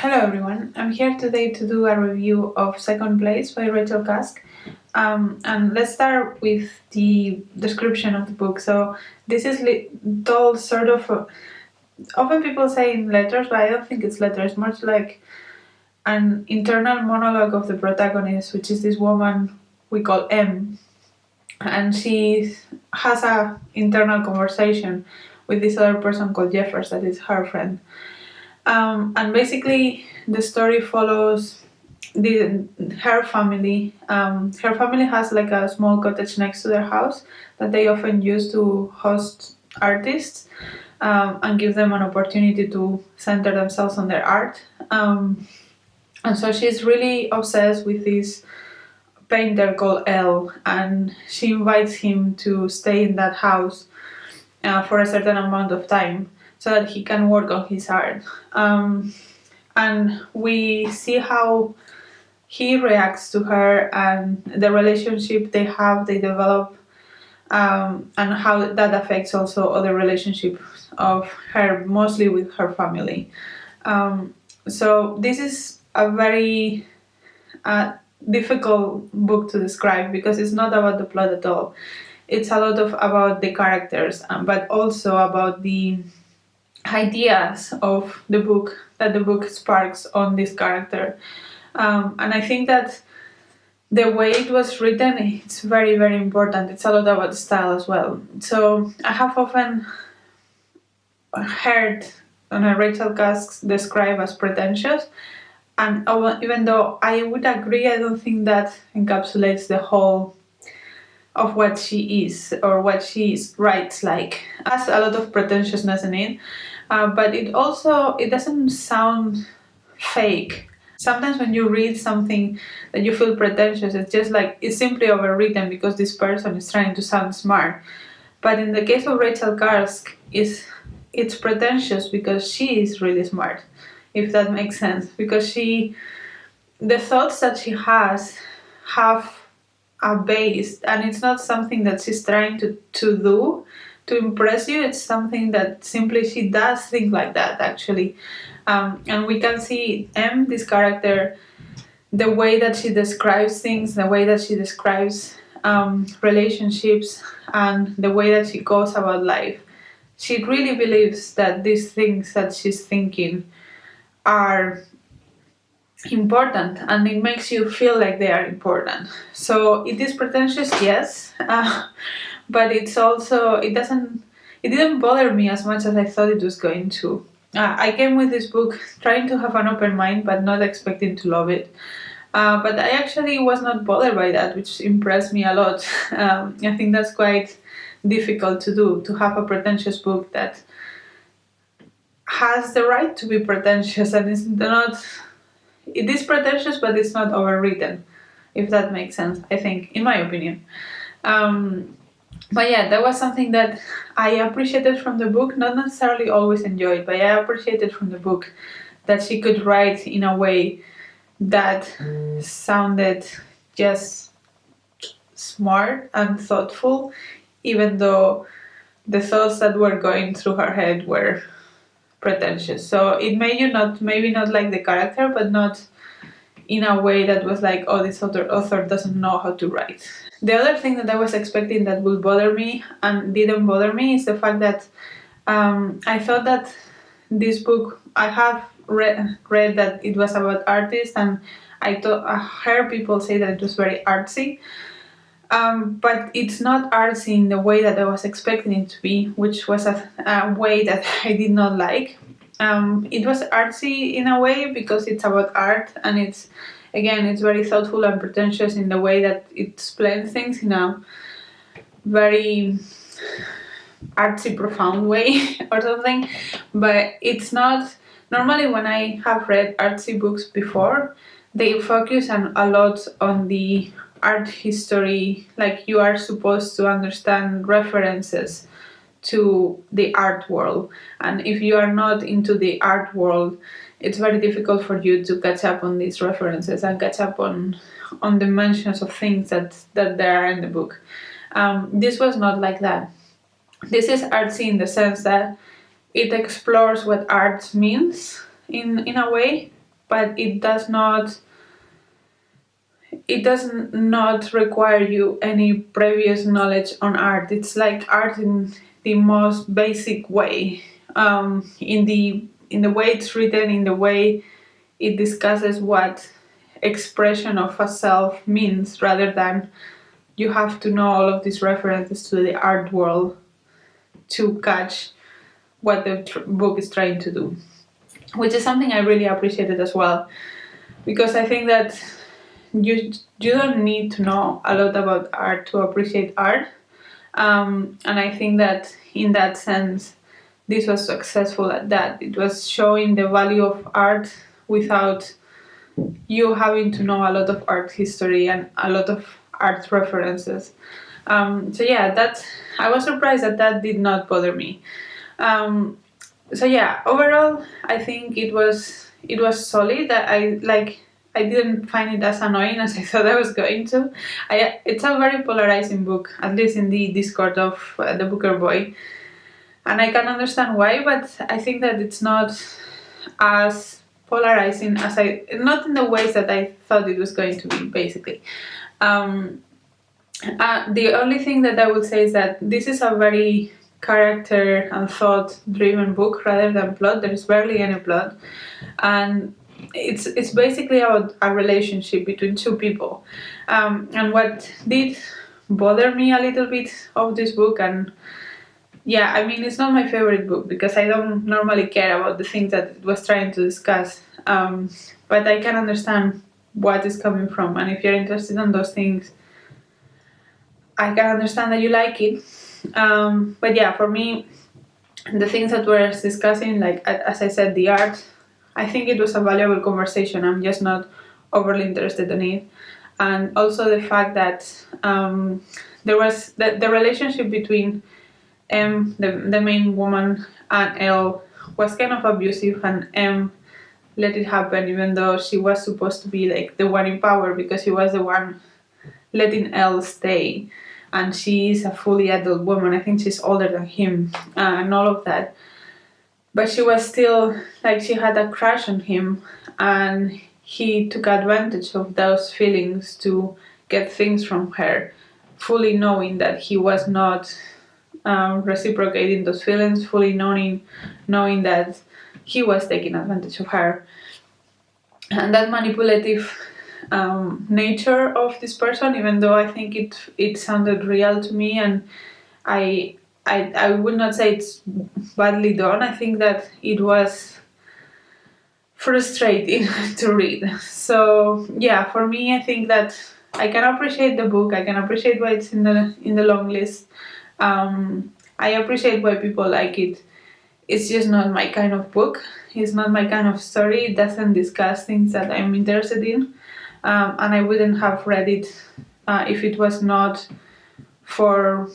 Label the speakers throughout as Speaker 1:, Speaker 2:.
Speaker 1: Hello everyone, I'm here today to do a review of Second Place by Rachel Cusk. And let's start with the description of the book. So this is told sort of, often people say in letters, but I don't think it's letters, much like an internal monologue of the protagonist, which is this woman we call M. And she has a internal conversation with this other person called Jeffers, that is her friend. And basically, the story follows her family. Her family has like a small cottage next to their house that they often use to host artists and give them an opportunity to center themselves on their art. And so she's really obsessed with this painter called Elle, and she invites him to stay in that house for a certain amount of time so that he can work on his art. And we see how he reacts to her and the relationship they develop, and how that affects also other relationships of her, mostly with her family. So this is a very difficult book to describe because it's not about the plot at all. It's a lot of about the characters, but also about the ideas of the book that the book sparks on this character. And I think that the way it was written, it's very, very important. It's a lot about style as well. So I have often heard Rachel Cusk described as pretentious, and even though I would agree, I don't think that encapsulates the whole of what she is or what she writes like. It has a lot of pretentiousness in it, but it doesn't sound fake. Sometimes when you read something that you feel pretentious, it's just like it's simply overwritten because this person is trying to sound smart. But in the case of Rachel Cusk, it's pretentious because she is really smart, if that makes sense. Because the thoughts that she has have a base, and it's not something that she's trying to do to impress you. It's something that simply she does think like that, actually. And we can see this character, the way that she describes things, the way that she describes relationships, and the way that she goes about life. She really believes that these things that she's thinking are important, and it makes you feel like they are important. So it is pretentious, yes, but it didn't bother me as much as I thought it was going to. I came with this book trying to have an open mind but not expecting to love it. But I actually was not bothered by that, which impressed me a lot. I think that's quite difficult to do, to have a pretentious book that has the right to be pretentious and is not. It is pretentious, but it's not overwritten, if that makes sense, I think, in my opinion. But yeah, that was something that I appreciated from the book, not necessarily always enjoyed, but I appreciated from the book that she could write in a way that sounded just smart and thoughtful, even though the thoughts that were going through her head were pretentious. So it made you maybe not like the character, but not in a way that was like, oh, this author doesn't know how to write. The other thing that I was expecting that would bother me and didn't bother me is the fact that I thought that this book, I have read that it was about artists, and I heard people say that it was very artsy. But it's not artsy in the way that I was expecting it to be, which was a way that I did not like. It was artsy in a way because it's about art, and it's very thoughtful and pretentious in the way that it explains things in a very artsy, profound way or something. But it's not. Normally, when I have read artsy books before, they focus a lot on the art history, like you are supposed to understand references to the art world, and if you are not into the art world, it's very difficult for you to catch up on these references and catch up on the mentions of things that there are in the book. This was not like that. This is artsy in the sense that it explores what art means in a way, but it does not require you any previous knowledge on art. It's like art in the most basic way, in the way it's written, in the way it discusses what expression of a self means, rather than you have to know all of these references to the art world to catch what the book is trying to do, which is something I really appreciated as well, because I think that you don't need to know a lot about art to appreciate art, and I think that in that sense this was successful at that. It was showing the value of art without you having to know a lot of art history and a lot of art references. So yeah, that I was surprised that that did not bother me. Um, so yeah, overall, I think it was solid. I didn't find it as annoying as I thought I was going to. It's a very polarizing book, at least in the Discord of the Booker Boy, and I can understand why. But I think that it's not as polarizing as not in the ways that I thought it was going to be. Basically, um, the only thing that I would say is that this is a very character and thought driven book rather than plot. There is barely any plot, and it's basically about a relationship between two people. And what did bother me a little bit of this book, and yeah, I mean, it's not my favorite book because I don't normally care about the things that it was trying to discuss. But I can understand what is coming from, and if you're interested in those things, I can understand that you like it. But yeah, for me, the things that we're discussing, like as I said, the art, I think it was a valuable conversation. I'm just not overly interested in it. And also the fact that there was the relationship between the main woman, and Elle was kind of abusive, and M let it happen even though she was supposed to be like the one in power because she was the one letting Elle stay, and she is a fully adult woman. I think she's older than him, and all of that. But she was still like she had a crush on him, and he took advantage of those feelings to get things from her, fully knowing that he was not reciprocating those feelings, fully knowing that he was taking advantage of her. And that manipulative nature of this person, even though I think it sounded real to me, and I would not say it's badly done. I think that it was frustrating to read. So yeah, for me, I think that I can appreciate the book. I can appreciate why it's in the long list. I appreciate why people like it. It's just not my kind of book. It's not my kind of story. It doesn't discuss things that I'm interested in, and I wouldn't have read it if it was not for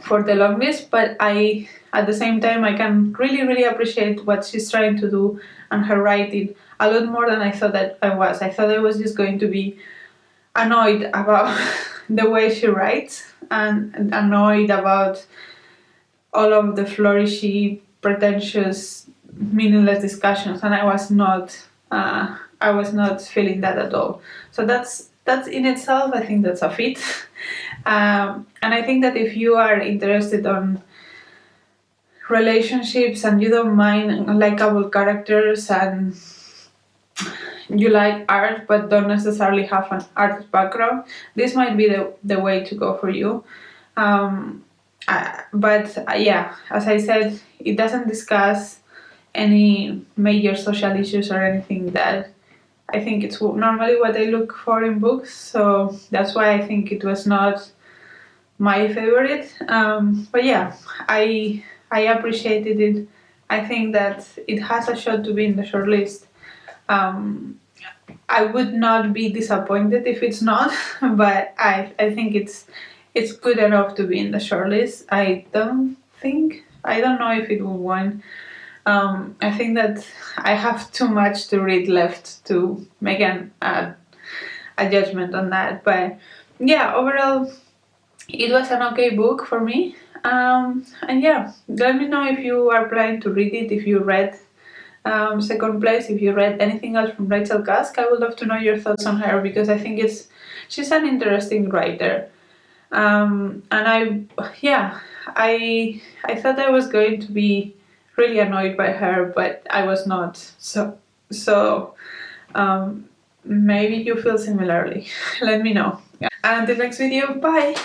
Speaker 1: the long list. But at the same time, I can really appreciate what she's trying to do and her writing a lot more than I thought that I was. I thought I was just going to be annoyed about the way she writes and annoyed about all of the flourishy, pretentious, meaningless discussions, and I was not. I was not feeling that at all. So that's in itself. I think that's a feat, and I think that if you are interested on relationships and you don't mind likable characters and you like art but don't necessarily have an art background, this might be the way to go for you. Yeah, as I said, it doesn't discuss any major social issues or anything that I think it's normally what I look for in books. So that's why I think it was not my favorite. But yeah, I appreciated it. I think that it has a shot to be in the shortlist. Um, I would not be disappointed if it's not, but I think it's good enough to be in the shortlist. I don't know if it will win. I think that I have too much to read left to make a judgment on that. But yeah, overall, it was an okay book for me. And yeah, let me know if you are planning to read it, if you read Second place, if you read anything else from Rachel Cusk, I would love to know your thoughts on her, because I think she's an interesting writer. And I thought I was going to be really annoyed by her, but I was not. So maybe you feel similarly. Let me know. And the next video, bye.